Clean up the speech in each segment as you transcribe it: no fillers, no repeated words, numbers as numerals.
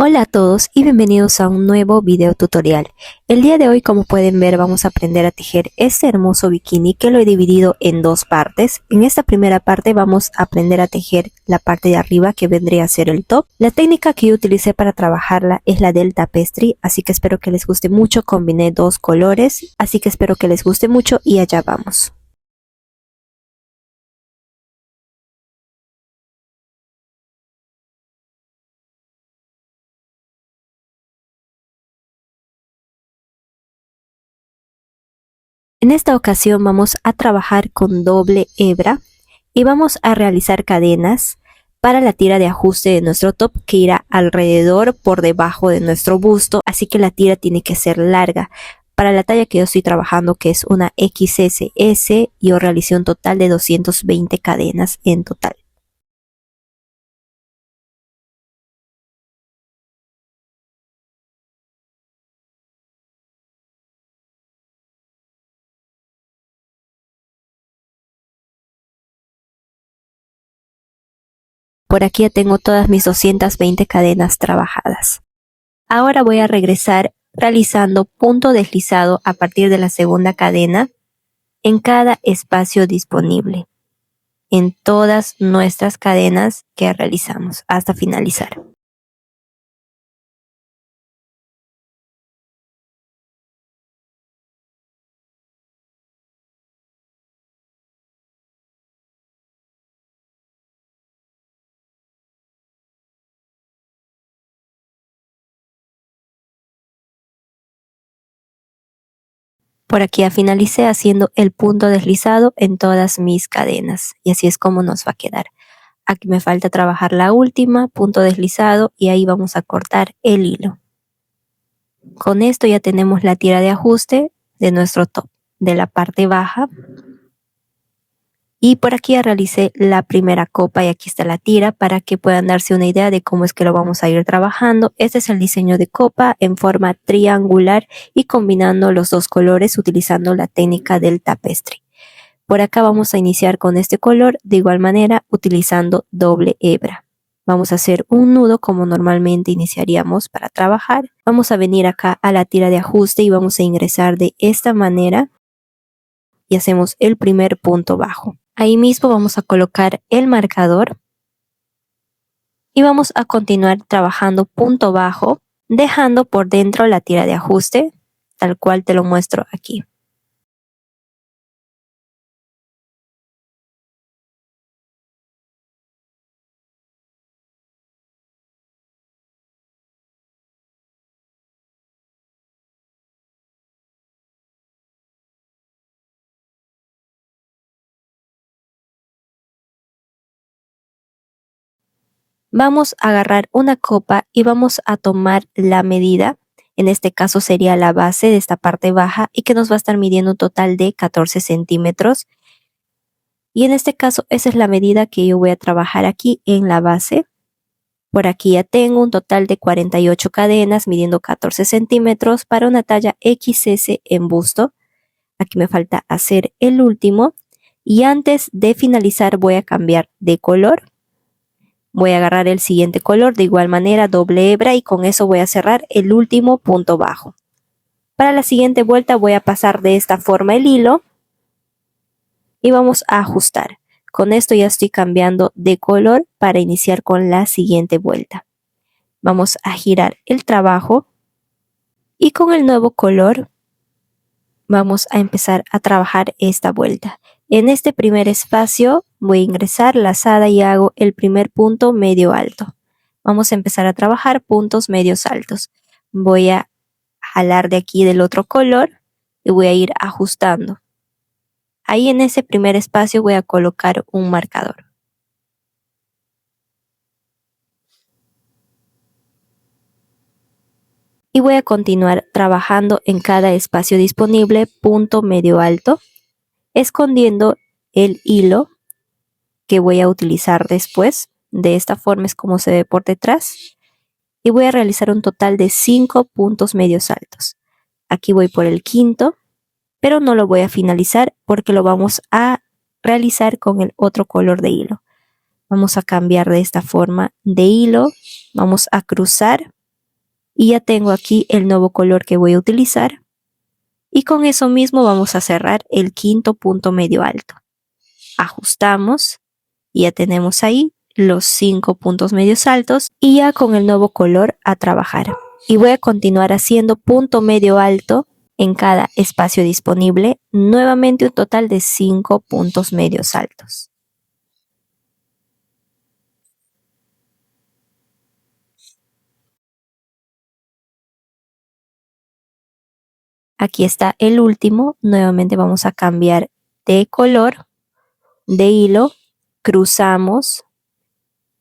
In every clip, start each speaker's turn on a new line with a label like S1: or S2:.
S1: Hola a todos y bienvenidos a un nuevo video tutorial. El día de hoy, como pueden ver, vamos a aprender a tejer este hermoso bikini que lo he dividido en dos partes. En esta primera parte vamos a aprender a tejer la parte de arriba, que vendría a ser el top. La técnica que yo utilicé para trabajarla es la del tapestry, así que espero que les guste mucho. Combiné dos colores, así que espero que les guste mucho y allá vamos. En esta ocasión vamos a trabajar con doble hebra y vamos a realizar cadenas para la tira de ajuste de nuestro top, que irá alrededor por debajo de nuestro busto, así que la tira tiene que ser larga. Para la talla que yo estoy trabajando, que es una XS, yo realicé un total de 220 cadenas en total. Por aquí ya tengo todas mis 220 cadenas trabajadas. Ahora voy a regresar realizando punto deslizado a partir de la segunda cadena en cada espacio disponible, en todas nuestras cadenas que realizamos hasta finalizar. Por aquí ya finalicé haciendo el punto deslizado en todas mis cadenas, y así es como nos va a quedar. Aquí me falta trabajar la última, punto deslizado, y ahí vamos a cortar el hilo. Con esto ya tenemos la tira de ajuste de nuestro top, de la parte baja. Y por aquí ya realicé la primera copa y aquí está la tira para que puedan darse una idea de cómo es que lo vamos a ir trabajando. Este es el diseño de copa en forma triangular y combinando los dos colores utilizando la técnica del tapestry. Por acá vamos a iniciar con este color, de igual manera utilizando doble hebra. Vamos a hacer un nudo como normalmente iniciaríamos para trabajar. Vamos a venir acá a la tira de ajuste y vamos a ingresar de esta manera y hacemos el primer punto bajo. Ahí mismo vamos a colocar el marcador y vamos a continuar trabajando punto bajo, dejando por dentro la tira de ajuste, tal cual te lo muestro aquí. Vamos a agarrar una copa y vamos a tomar la medida. En este caso sería la base de esta parte baja y que nos va a estar midiendo un total de 14 centímetros. Y en este caso esa es la medida que yo voy a trabajar aquí en la base. Por aquí ya tengo un total de 48 cadenas midiendo 14 centímetros para una talla XS en busto. Aquí me falta hacer el último y antes de finalizar voy a cambiar de color. Voy a agarrar el siguiente color, de igual manera doble hebra, y con eso voy a cerrar el último punto bajo. Para la siguiente vuelta voy a pasar de esta forma el hilo y vamos a ajustar. Con esto ya estoy cambiando de color para iniciar con la siguiente vuelta. Vamos a girar el trabajo y con el nuevo color vamos a empezar a trabajar esta vuelta. En este primer espacio voy a ingresar lazada y hago el primer punto medio alto. Vamos a empezar a trabajar puntos medios altos. Voy a jalar de aquí del otro color y voy a ir ajustando. Ahí en ese primer espacio voy a colocar un marcador. Y voy a continuar trabajando en cada espacio disponible punto medio alto, escondiendo el hilo que voy a utilizar después. De esta forma es como se ve por detrás. Y voy a realizar un total de 5 puntos medios altos. Aquí voy por el quinto, pero no lo voy a finalizar porque lo vamos a realizar con el otro color de hilo. Vamos a cambiar de esta forma de hilo, vamos a cruzar Y ya tengo aquí el nuevo color que voy a utilizar. Y con eso mismo vamos a cerrar el quinto punto medio alto. Ajustamos y ya tenemos ahí los 5 puntos medios altos y ya con el nuevo color a trabajar. Y voy a continuar haciendo punto medio alto en cada espacio disponible, nuevamente un total de 5 puntos medios altos. Aquí está el último, nuevamente vamos a cambiar de color, de hilo, cruzamos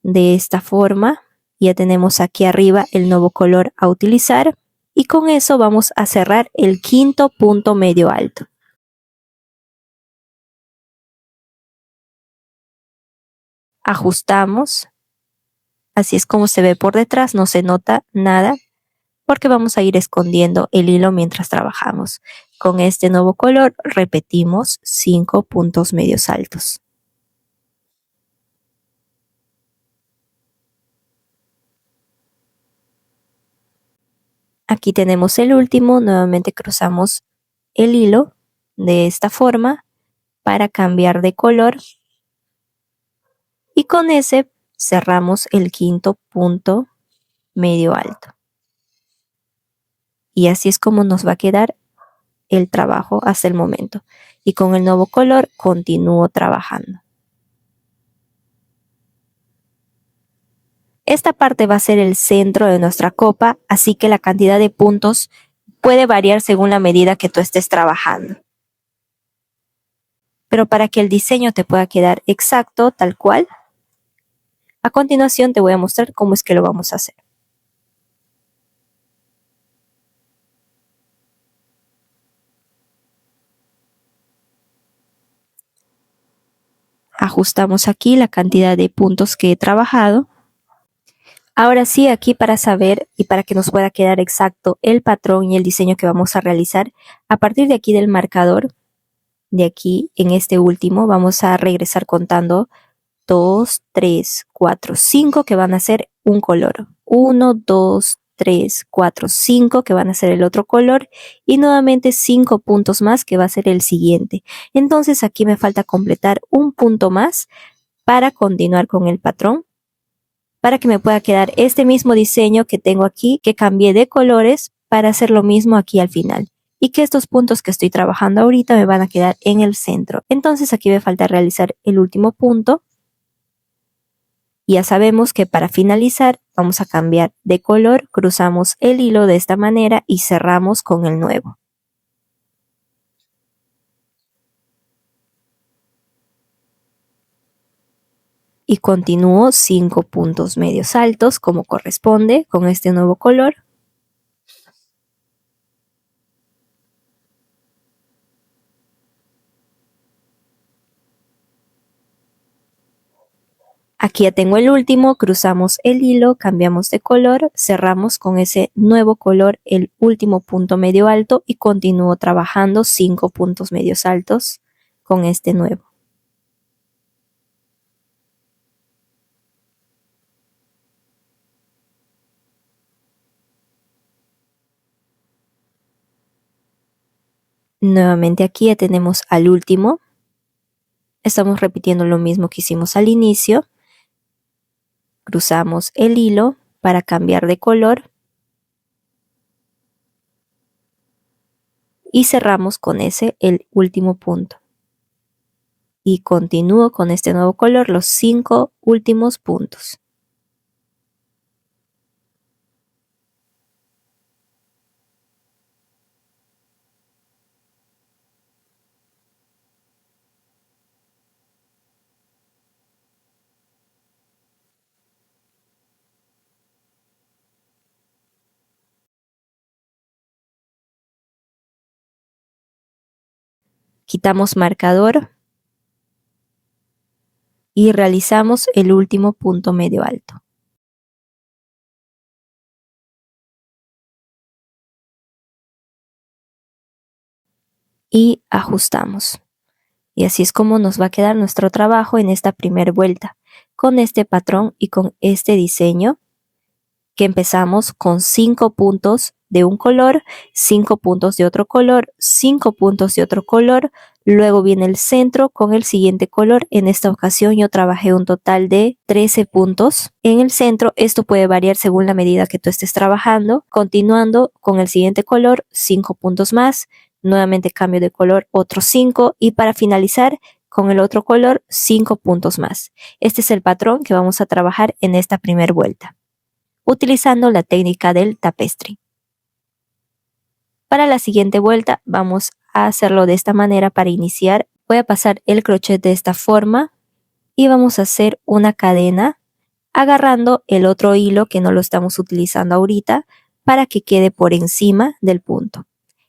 S1: de esta forma, ya tenemos aquí arriba el nuevo color a utilizar y con eso vamos a cerrar el quinto punto medio alto. Ajustamos, así es como se ve por detrás, no se nota nada porque vamos a ir escondiendo el hilo mientras trabajamos. Con este nuevo color repetimos 5 puntos medios altos. Aquí tenemos el último, nuevamente cruzamos el hilo de esta forma para cambiar de color y con ese cerramos el quinto punto medio alto. Y así es como nos va a quedar el trabajo hasta el momento. Y con el nuevo color continúo trabajando. Esta parte va a ser el centro de nuestra copa, así que la cantidad de puntos puede variar según la medida que tú estés trabajando. Pero para que el diseño te pueda quedar exacto, tal cual, a continuación te voy a mostrar cómo es que lo vamos a hacer. Ajustamos aquí la cantidad de puntos que he trabajado. Ahora sí, aquí para saber y para que nos pueda quedar exacto el patrón y el diseño que vamos a realizar, a partir de aquí del marcador, de aquí en este último, vamos a regresar contando 2, 3, 4, 5 que van a ser un color. 1, 2, 3, 4, 5 que van a ser el otro color y nuevamente 5 puntos más que va a ser el siguiente. Entonces aquí me falta completar un punto más para continuar con el patrón, para que me pueda quedar este mismo diseño que tengo aquí, que cambié de colores para hacer lo mismo aquí al final. Y que estos puntos que estoy trabajando ahorita me van a quedar en el centro. Entonces aquí me falta realizar el último punto. Ya sabemos que para finalizar vamos a cambiar de color, cruzamos el hilo de esta manera y cerramos con el nuevo. Y continúo 5 puntos medios altos como corresponde con este nuevo color. Aquí ya tengo el último, cruzamos el hilo, cambiamos de color, cerramos con ese nuevo color el último punto medio alto y continúo trabajando 5 puntos medios altos con este nuevo. Nuevamente aquí ya tenemos al último. Estamos repitiendo lo mismo que hicimos al inicio. Cruzamos el hilo para cambiar de color y cerramos con ese el último punto. Y continúo con este nuevo color los 5 últimos puntos. Quitamos marcador y realizamos el último punto medio alto. Y ajustamos. Y así es como nos va a quedar nuestro trabajo en esta primera vuelta, con este patrón y con este diseño que empezamos con 5 puntos de un color, 5 puntos de otro color, 5 puntos de otro color, luego viene el centro con el siguiente color. En esta ocasión yo trabajé un total de 13 puntos en el centro. Esto puede variar según la medida que tú estés trabajando. Continuando con el siguiente color, 5 puntos más, nuevamente cambio de color, otros 5, y para finalizar con el otro color, 5 puntos más. Este es el patrón que vamos a trabajar en esta primera vuelta, utilizando la técnica del tapestry. Para la siguiente vuelta vamos a hacerlo de esta manera. Para iniciar voy a pasar el crochet de esta forma y vamos a hacer una cadena agarrando el otro hilo que no lo estamos utilizando ahorita para que quede por encima del punto.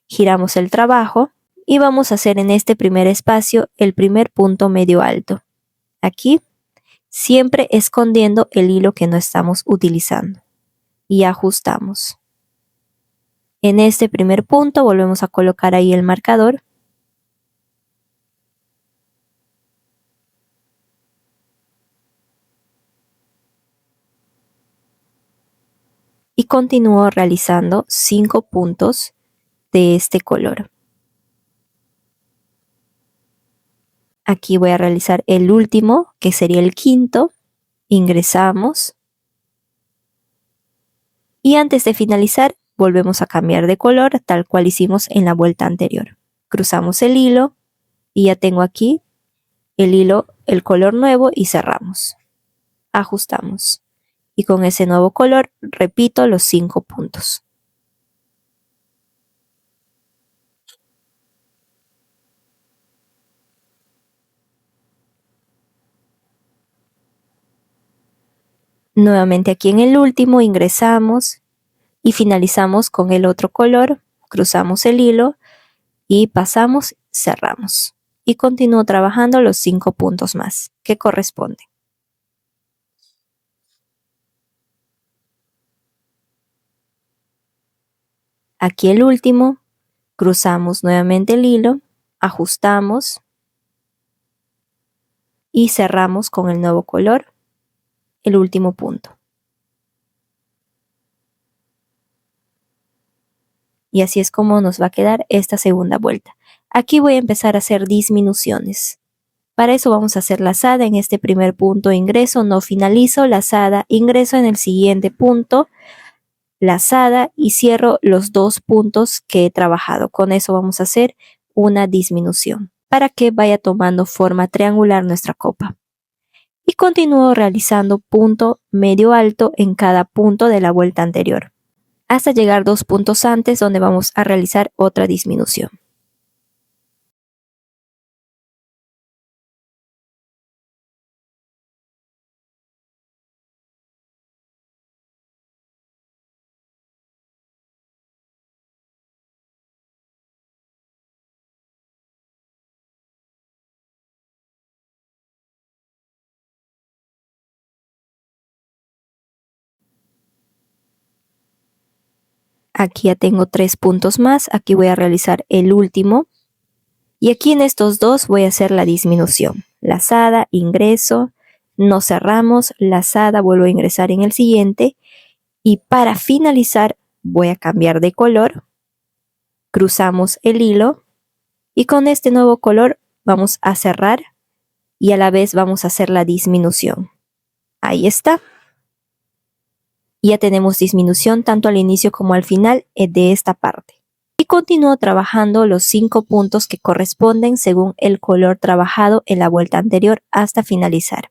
S1: Giramos el trabajo y vamos a hacer en este primer espacio el primer punto medio alto. Aquí, siempre escondiendo el hilo que no estamos utilizando. Y ajustamos. En este primer punto volvemos a colocar ahí el marcador. Y continúo realizando 5 puntos de este color. Aquí voy a realizar el último, que sería el quinto. Ingresamos. Y antes de finalizar, volvemos a cambiar de color, tal cual hicimos en la vuelta anterior. Cruzamos el hilo y ya tengo aquí el hilo, el color nuevo, y cerramos. Ajustamos. Y con ese nuevo color repito los 5 puntos. Nuevamente aquí en el último ingresamos y finalizamos con el otro color, cruzamos el hilo y pasamos, cerramos. Y continúo trabajando los 5 puntos más que corresponden. Aquí el último, cruzamos nuevamente el hilo, ajustamos y cerramos con el nuevo color, el último punto. Y así es como nos va a quedar esta segunda vuelta. Aquí voy a empezar a hacer disminuciones. Para eso vamos a hacer lazada en este primer punto, ingreso, no finalizo, lazada, ingreso en el siguiente punto, lazada y cierro los 2 puntos que he trabajado. Con eso vamos a hacer una disminución para que vaya tomando forma triangular nuestra copa. Y continúo realizando punto medio alto en cada punto de la vuelta anterior, hasta llegar 2 puntos antes, donde vamos a realizar otra disminución. Aquí ya tengo 3 puntos más, aquí voy a realizar el último. Y aquí en estos dos voy a hacer la disminución. Lazada, ingreso, no cerramos, lazada, vuelvo a ingresar en el siguiente. Y para finalizar voy a cambiar de color. Cruzamos el hilo y con este nuevo color vamos a cerrar y a la vez vamos a hacer la disminución. Ahí está. Ya tenemos disminución tanto al inicio como al final de esta parte. Y continúo trabajando los 5 puntos que corresponden según el color trabajado en la vuelta anterior hasta finalizar.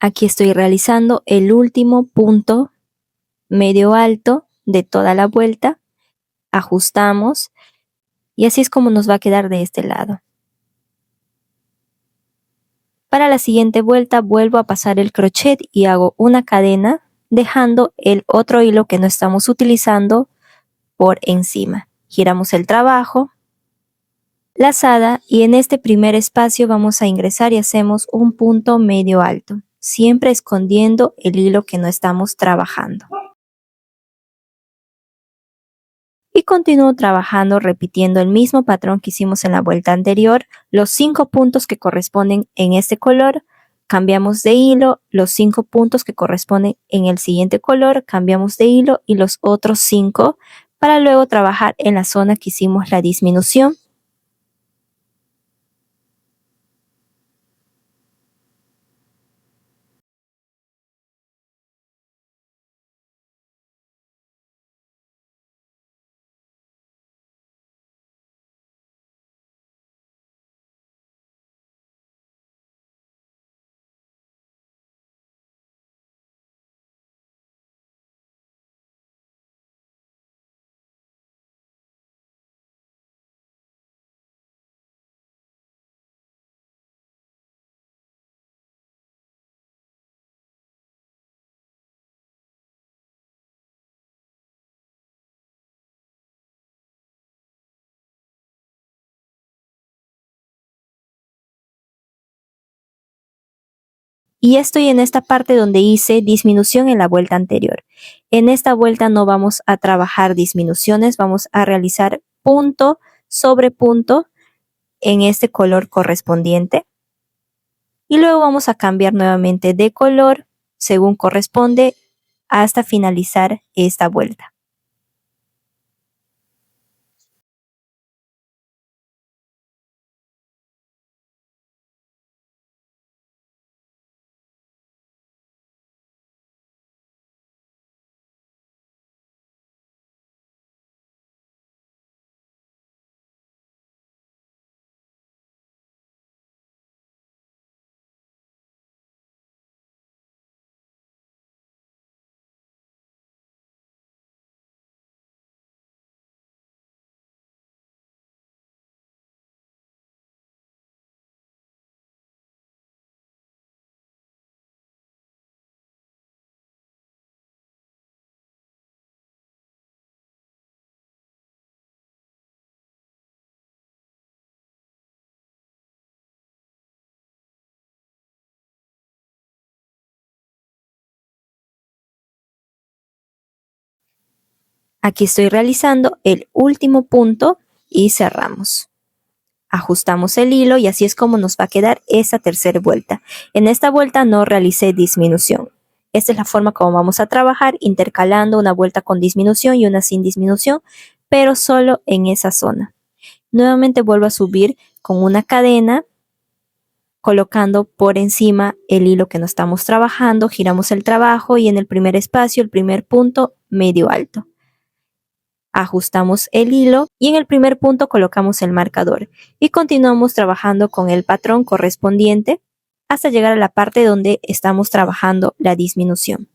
S1: Aquí estoy realizando el último punto medio alto de toda la vuelta. Ajustamos y así es como nos va a quedar de este lado. Para la siguiente vuelta vuelvo a pasar el crochet y hago una cadena dejando el otro hilo que no estamos utilizando por encima. Giramos el trabajo, lazada, y en este primer espacio vamos a ingresar y hacemos un punto medio alto, siempre escondiendo el hilo que no estamos trabajando. Y continúo trabajando repitiendo el mismo patrón que hicimos en la vuelta anterior, los 5 puntos que corresponden en este color, cambiamos de hilo, los 5 puntos que corresponden en el siguiente color, cambiamos de hilo y los otros 5 para luego trabajar en la zona que hicimos la disminución. Y estoy en esta parte donde hice disminución en la vuelta anterior. En esta vuelta no vamos a trabajar disminuciones, vamos a realizar punto sobre punto en este color correspondiente. Y luego vamos a cambiar nuevamente de color según corresponde hasta finalizar esta vuelta. Aquí estoy realizando el último punto y cerramos. Ajustamos el hilo y así es como nos va a quedar esta tercera vuelta. En esta vuelta no realicé disminución. Esta es la forma como vamos a trabajar, intercalando una vuelta con disminución y una sin disminución, pero solo en esa zona. Nuevamente vuelvo a subir con una cadena, colocando por encima el hilo que no estamos trabajando, giramos el trabajo y en el primer espacio, el primer punto medio alto. Ajustamos el hilo y en el primer punto colocamos el marcador y continuamos trabajando con el patrón correspondiente hasta llegar a la parte donde estamos trabajando la disminución.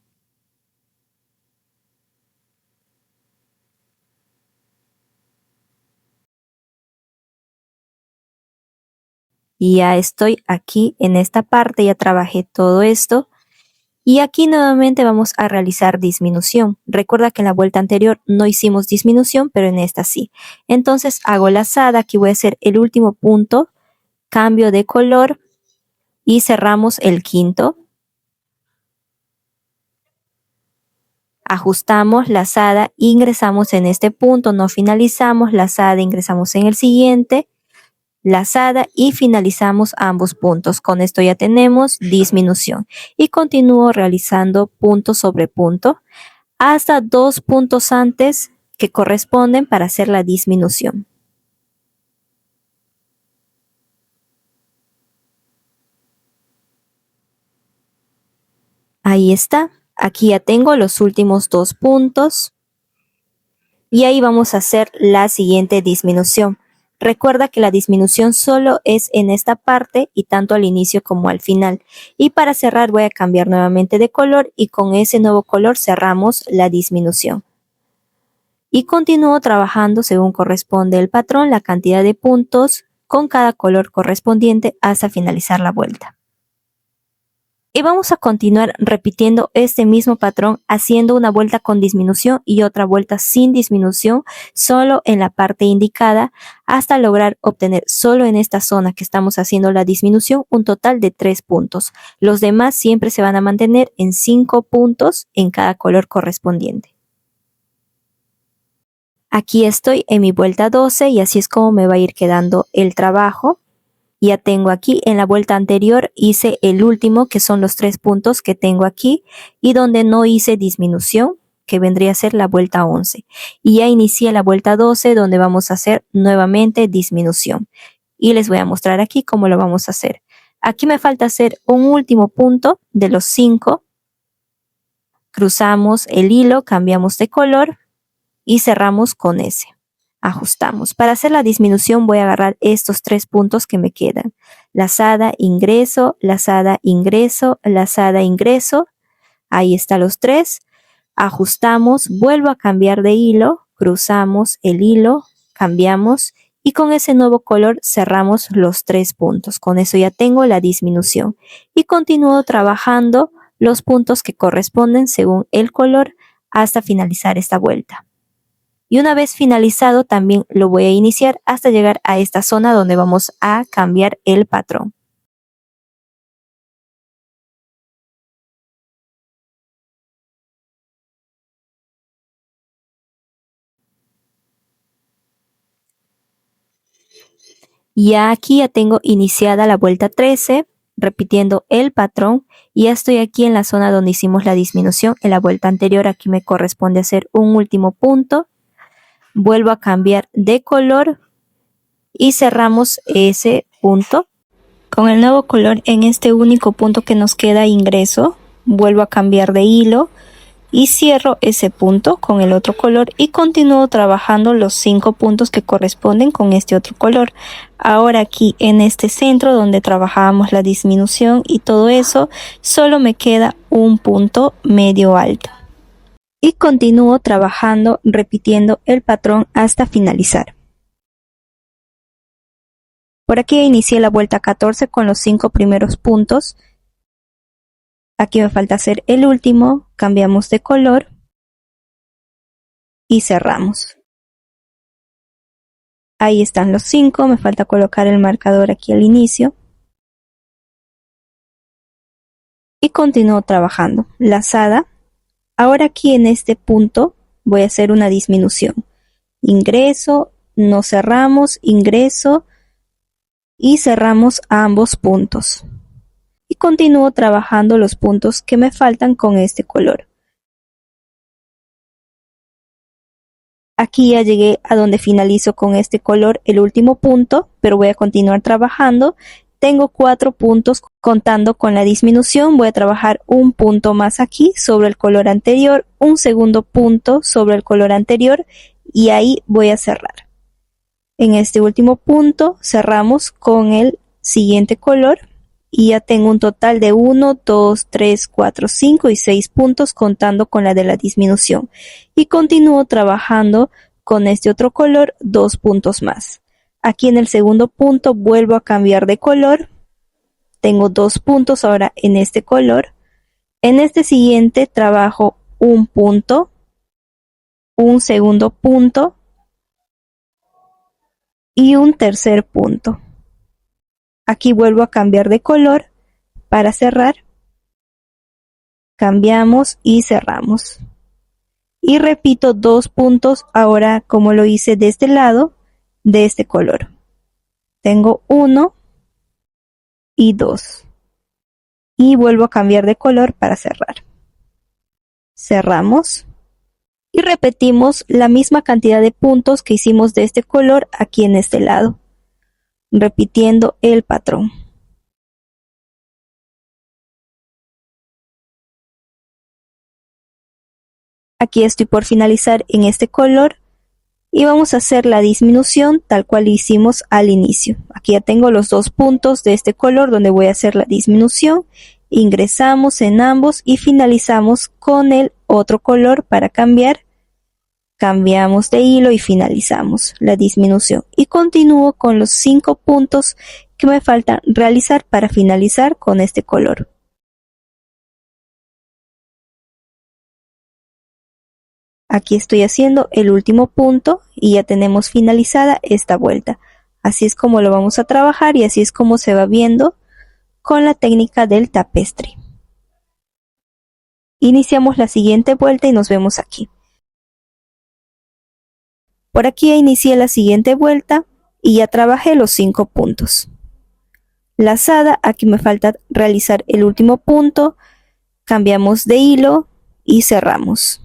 S1: Y ya estoy aquí en esta parte, ya trabajé todo esto. Y aquí nuevamente vamos a realizar disminución. Recuerda que en la vuelta anterior no hicimos disminución, pero en esta sí. Entonces hago lazada, aquí voy a hacer el último punto, cambio de color y cerramos el quinto. Ajustamos lazada, ingresamos en este punto, no finalizamos, lazada, ingresamos en el siguiente, lazada y finalizamos ambos puntos. Con esto ya tenemos disminución y continúo realizando punto sobre punto hasta 2 puntos antes que corresponden para hacer la disminución. Ahí está. Aquí ya tengo los últimos 2 puntos y ahí vamos a hacer la siguiente disminución. Recuerda que la disminución solo es en esta parte y tanto al inicio como al final. Y para cerrar voy a cambiar nuevamente de color y con ese nuevo color cerramos la disminución. Y continúo trabajando según corresponde el patrón, la cantidad de puntos con cada color correspondiente hasta finalizar la vuelta. Y vamos a continuar repitiendo este mismo patrón haciendo una vuelta con disminución y otra vuelta sin disminución solo en la parte indicada hasta lograr obtener solo en esta zona que estamos haciendo la disminución un total de 3 puntos. Los demás siempre se van a mantener en 5 puntos en cada color correspondiente. Aquí estoy en mi vuelta 12 y así es como me va a ir quedando el trabajo. Ya tengo aquí, en la vuelta anterior hice el último, que son los 3 puntos que tengo aquí, y donde no hice disminución, que vendría a ser la vuelta 11. Y ya inicié la vuelta 12, donde vamos a hacer nuevamente disminución. Y les voy a mostrar aquí cómo lo vamos a hacer. Aquí me falta hacer un último punto de los 5. Cruzamos el hilo, cambiamos de color y cerramos con ese. Ajustamos. Para hacer la disminución voy a agarrar estos 3 puntos que me quedan. Lazada, ingreso, lazada, ingreso, lazada, ingreso. Ahí están los 3. Ajustamos, vuelvo a cambiar de hilo, cruzamos el hilo, cambiamos y con ese nuevo color cerramos los 3 puntos. Con eso ya tengo la disminución y continúo trabajando los puntos que corresponden según el color hasta finalizar esta vuelta. Y una vez finalizado también lo voy a iniciar hasta llegar a esta zona donde vamos a cambiar el patrón. Ya aquí ya tengo iniciada la vuelta 13, repitiendo el patrón. Y ya estoy aquí en la zona donde hicimos la disminución. En la vuelta anterior aquí me corresponde hacer un último punto. Vuelvo a cambiar de color y cerramos ese punto. Con el nuevo color en este único punto que nos queda ingreso, vuelvo a cambiar de hilo y cierro ese punto con el otro color y continúo trabajando los 5 puntos que corresponden con este otro color. Ahora aquí en este centro donde trabajábamos la disminución y todo eso, solo me queda un punto medio alto. Y continúo trabajando repitiendo el patrón hasta finalizar. Por aquí inicié la vuelta 14 con los 5 primeros puntos. Aquí me falta hacer el último, cambiamos de color y cerramos. Ahí están los 5, me falta colocar el marcador aquí al inicio. Y continúo trabajando. Lazada. Ahora aquí en este punto voy a hacer una disminución. Ingreso, no cerramos, ingreso y cerramos a ambos puntos. Y continúo trabajando los puntos que me faltan con este color. Aquí ya llegué a donde finalizo con este color el último punto, pero voy a continuar trabajando. Tengo 4 puntos contando con la disminución. Voy a trabajar un punto más aquí sobre el color anterior, un segundo punto sobre el color anterior y ahí voy a cerrar. En este último punto cerramos con el siguiente color y ya tengo un total de 1, 2, 3, 4, 5 y 6 puntos contando con la de la disminución. Y continúo trabajando con este otro color 2 puntos más. Aquí en el segundo punto vuelvo a cambiar de color. Tengo 2 puntos ahora en este color. En este siguiente trabajo un punto, un segundo punto y un tercer punto. Aquí vuelvo a cambiar de color para cerrar. Cambiamos y cerramos. Y repito 2 puntos ahora como lo hice de este lado, de este color. Tengo 1 y 2. Y vuelvo a cambiar de color para cerrar. Cerramos. Y repetimos la misma cantidad de puntos que hicimos de este color aquí en este lado, repitiendo el patrón. Aquí estoy por finalizar en este color. y vamos a hacer la disminución tal cual hicimos al inicio. Aquí ya tengo los dos puntos de este color donde voy a hacer la disminución. Ingresamos en ambos y finalizamos con el otro color para cambiar. Cambiamos de hilo y finalizamos la disminución. Y continúo con los 5 puntos que me faltan realizar para finalizar con este color. Aquí estoy haciendo el último punto y ya tenemos finalizada esta vuelta. Así es como lo vamos a trabajar y así es como se va viendo con la técnica del tapestry. Iniciamos la siguiente vuelta y nos vemos aquí. Por aquí ya inicié la siguiente vuelta y ya trabajé los 5 puntos. Lazada, aquí me falta realizar el último punto, cambiamos de hilo y cerramos.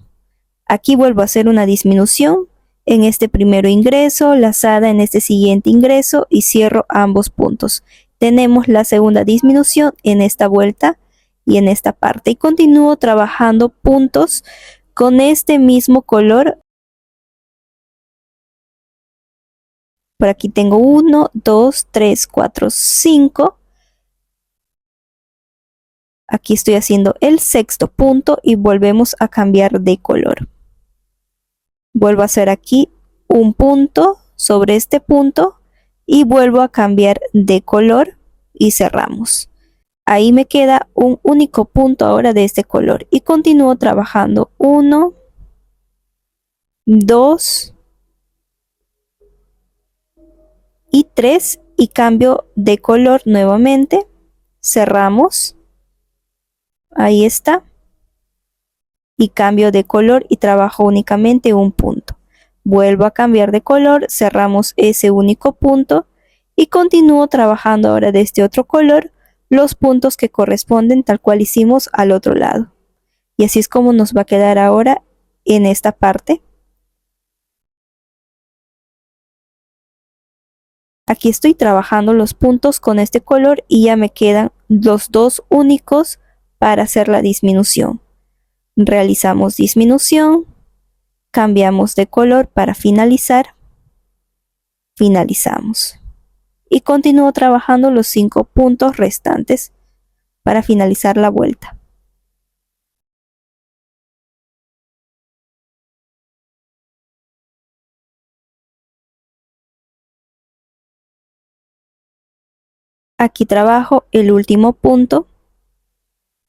S1: Aquí vuelvo a hacer una disminución en este primero ingreso, lazada en este siguiente ingreso y cierro ambos puntos. Tenemos la segunda disminución en esta vuelta y en esta parte y continúo trabajando puntos con este mismo color. Por aquí tengo 1, 2, 3, 4, 5. Aquí estoy haciendo el sexto punto y volvemos a cambiar de color. Vuelvo a hacer aquí un punto sobre este punto y vuelvo a cambiar de color y cerramos. Ahí me queda un único punto ahora de este color y continúo trabajando 1, 2 y 3 y cambio de color nuevamente. Cerramos. Ahí está. Y cambio de color y trabajo únicamente un punto. Vuelvo a cambiar de color, cerramos ese único punto y continúo trabajando ahora de este otro color los puntos que corresponden tal cual hicimos al otro lado. Y así es como nos va a quedar ahora en esta parte. Aquí estoy trabajando los puntos con este color y ya me quedan los dos únicos para hacer la disminución. Realizamos disminución, cambiamos de color para finalizar, finalizamos y continúo trabajando los 5 puntos restantes para finalizar la vuelta. Aquí trabajo el último punto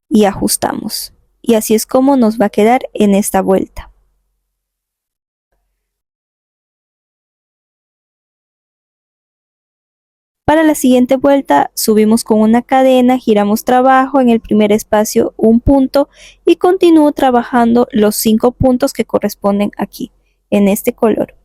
S1: y ajustamos. Y así es como nos va a quedar en esta vuelta. Para la siguiente vuelta subimos con una cadena, giramos trabajo en el primer espacio un punto y continúo trabajando los 5 puntos que corresponden aquí, en este color.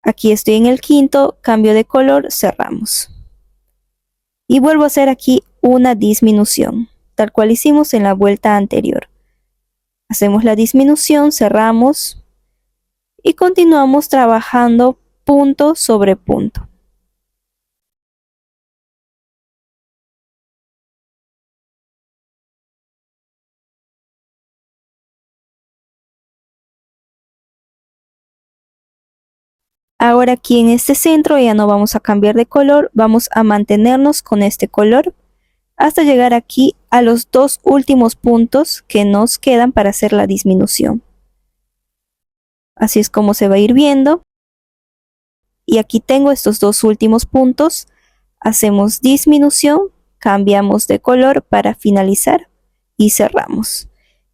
S1: Aquí estoy en el quinto, cambio de color, cerramos. Y vuelvo a hacer aquí una disminución, tal cual hicimos en la vuelta anterior. Hacemos la disminución, cerramos y continuamos trabajando punto sobre punto. Ahora aquí en este centro ya no vamos a cambiar de color, vamos a mantenernos con este color hasta llegar aquí a los dos últimos puntos que nos quedan para hacer la disminución. Así es como se va a ir viendo. Y aquí tengo estos dos últimos puntos. Hacemos disminución, cambiamos de color para finalizar y cerramos.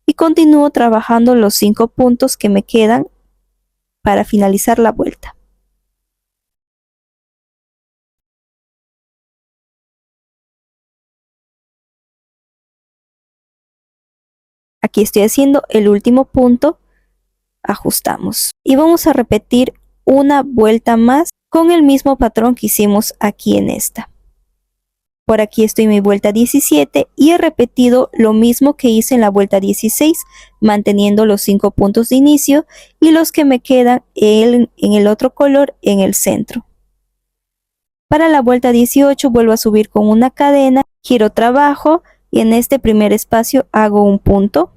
S1: Y continúo trabajando los 5 puntos que me quedan para finalizar la vuelta. Aquí estoy haciendo el último punto, ajustamos. Y vamos a repetir una vuelta más con el mismo patrón que hicimos aquí en esta. Por aquí estoy en mi vuelta 17 y he repetido lo mismo que hice en la vuelta 16, manteniendo los 5 puntos de inicio y los que me quedan en el otro color en el centro. Para la vuelta 18 vuelvo a subir con una cadena, giro trabajo y en este primer espacio hago un punto.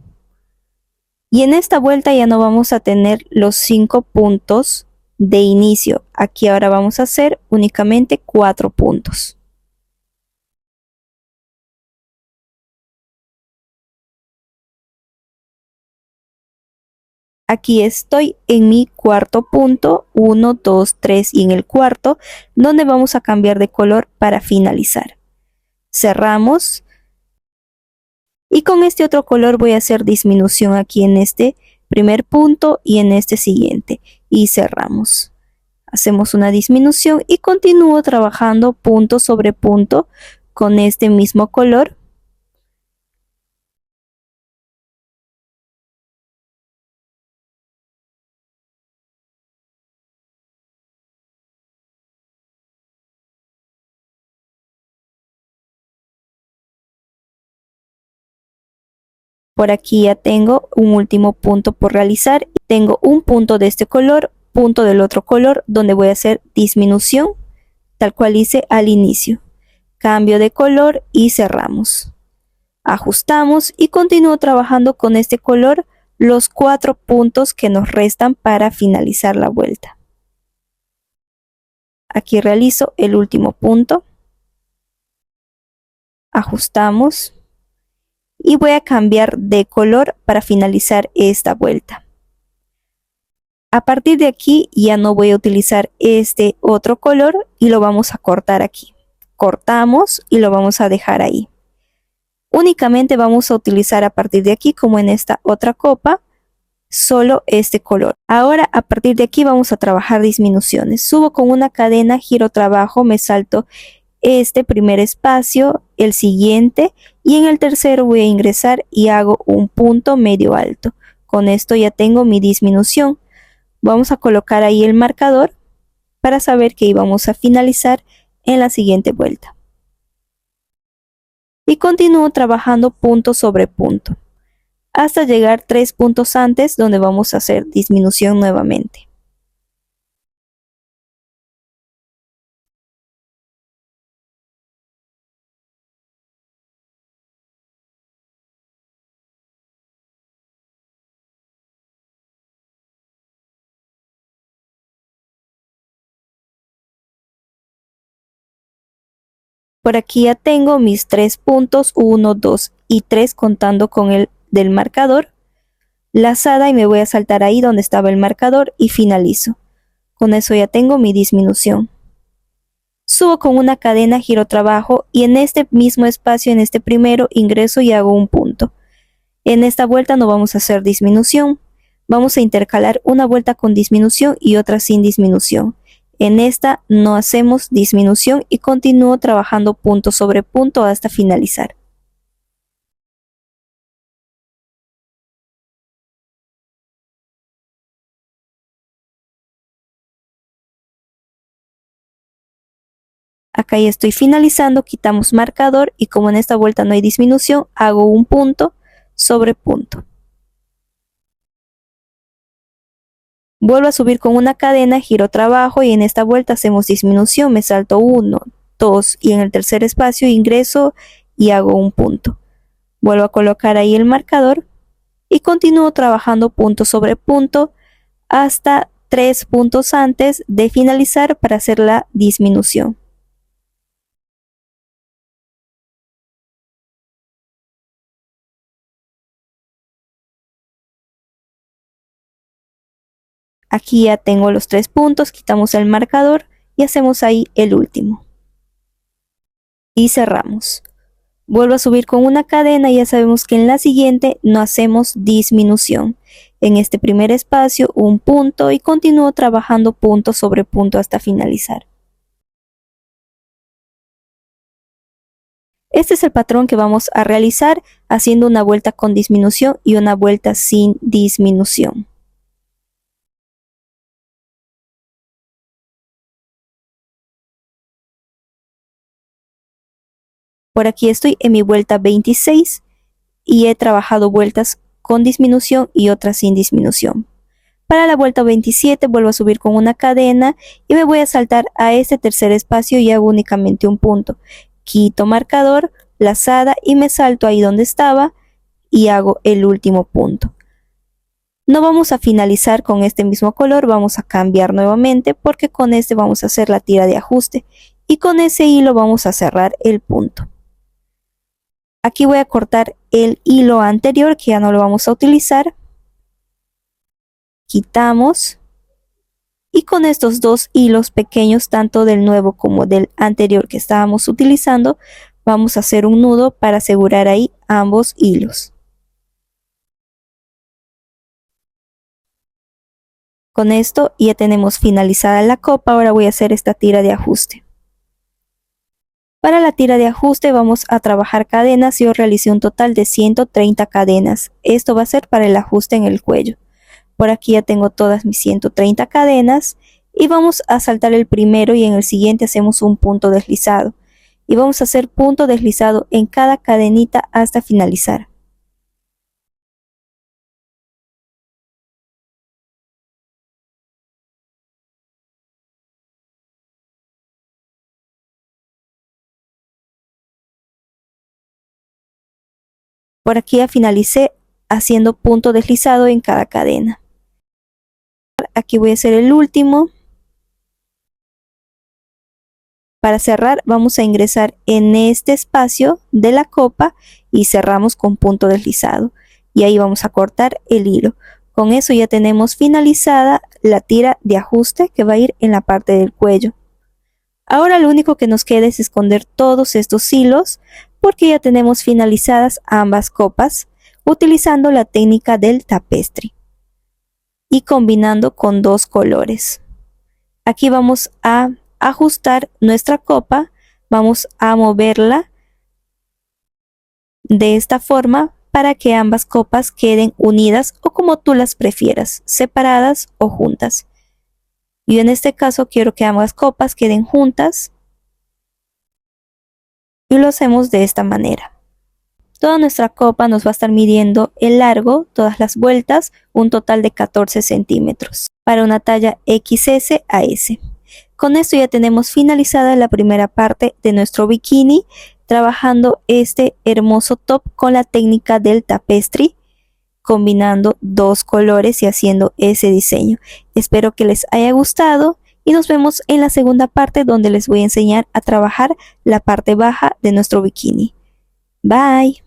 S1: Y en esta vuelta ya no vamos a tener los 5 puntos de inicio. Aquí ahora vamos a hacer únicamente 4 puntos. Aquí estoy en mi cuarto punto, 1, 2, 3 y en el cuarto, donde vamos a cambiar de color para finalizar. Cerramos y con este otro color voy a hacer disminución aquí en este primer punto y en este siguiente y cerramos. Hacemos una disminución y continúo trabajando punto sobre punto con este mismo color. Por aquí ya tengo un último punto por realizar. Tengo un punto de este color, punto del otro color, donde voy a hacer disminución, tal cual hice al inicio. Cambio de color y cerramos. Ajustamos y continúo trabajando con este color los 4 puntos que nos restan para finalizar la vuelta. Aquí realizo el último punto. Ajustamos y voy a cambiar de color para finalizar esta vuelta. A partir de aquí ya no voy a utilizar este otro color y lo vamos a cortar aquí. Cortamos y lo vamos a dejar ahí. Únicamente vamos a utilizar a partir de aquí, como en esta otra copa, solo este color. Ahora a partir de aquí vamos a trabajar disminuciones. Subo con una cadena, giro trabajo, me salto este primer espacio, el siguiente y en el tercero voy a ingresar y hago un punto medio alto. Con esto ya tengo mi disminución. Vamos a colocar ahí el marcador para saber que íbamos a finalizar en la siguiente vuelta. Y continúo trabajando punto sobre punto hasta llegar 3 puntos antes, donde vamos a hacer disminución nuevamente. Por aquí ya tengo mis 3 puntos, 1, 2 y 3 contando con el del marcador. Lazada y me voy a saltar ahí donde estaba el marcador y finalizo. Con eso ya tengo mi disminución. Subo con una cadena, giro trabajo y en este mismo espacio, en este primero, ingreso y hago un punto. En esta vuelta no vamos a hacer disminución. Vamos a intercalar una vuelta con disminución y otra sin disminución. En esta no hacemos disminución y continúo trabajando punto sobre punto hasta finalizar. Acá ya estoy finalizando, quitamos marcador y como en esta vuelta no hay disminución, hago un punto sobre punto. Vuelvo a subir con una cadena, giro trabajo y en esta vuelta hacemos disminución, me salto 1, 2 y en el tercer espacio ingreso y hago un punto. Vuelvo a colocar ahí el marcador y continúo trabajando punto sobre punto hasta 3 puntos antes de finalizar para hacer la disminución. Aquí ya tengo los 3 puntos, quitamos el marcador y hacemos ahí el último. Y cerramos. Vuelvo a subir con una cadena y ya sabemos que en la siguiente no hacemos disminución. En este primer espacio un punto y continúo trabajando punto sobre punto hasta finalizar. Este es el patrón que vamos a realizar haciendo una vuelta con disminución y una vuelta sin disminución. Por aquí estoy en mi vuelta 26 y he trabajado vueltas con disminución y otras sin disminución. Para la vuelta 27 vuelvo a subir con una cadena y me voy a saltar a este tercer espacio y hago únicamente un punto. Quito marcador, lazada y me salto ahí donde estaba y hago el último punto. No vamos a finalizar con este mismo color, vamos a cambiar nuevamente porque con este vamos a hacer la tira de ajuste y con ese hilo vamos a cerrar el punto. Aquí voy a cortar el hilo anterior que ya no lo vamos a utilizar. Quitamos y con estos dos hilos pequeños, tanto del nuevo como del anterior que estábamos utilizando, vamos a hacer un nudo para asegurar ahí ambos hilos. Con esto ya tenemos finalizada la copa. Ahora voy a hacer esta tira de ajuste. Para la tira de ajuste vamos a trabajar cadenas. Yo realicé un total de 130 cadenas. Esto va a ser para el ajuste en el cuello. Por aquí ya tengo todas mis 130 cadenas y vamos a saltar el primero y en el siguiente hacemos un punto deslizado. Y vamos a hacer punto deslizado en cada cadenita hasta finalizar. Por aquí ya finalicé haciendo punto deslizado en cada cadena. Aquí voy a hacer el último. Para cerrar vamos a ingresar en este espacio de la copa y cerramos con punto deslizado. Y ahí vamos a cortar el hilo. Con eso ya tenemos finalizada la tira de ajuste que va a ir en la parte del cuello. Ahora lo único que nos queda es esconder todos estos hilos porque ya tenemos finalizadas ambas copas utilizando la técnica del tapestry y combinando con dos colores. Aquí vamos a ajustar nuestra copa, vamos a moverla de esta forma para que ambas copas queden unidas o como tú las prefieras, separadas o juntas. Yo en este caso quiero que ambas copas queden juntas y lo hacemos de esta manera. Toda nuestra copa nos va a estar midiendo el largo, todas las vueltas, un total de 14 centímetros para una talla XS a S. Con esto ya tenemos finalizada la primera parte de nuestro bikini, trabajando este hermoso top con la técnica del tapestry, combinando dos colores y haciendo ese diseño. Espero que les haya gustado y nos vemos en la segunda parte donde les voy a enseñar a trabajar la parte baja de nuestro bikini. Bye.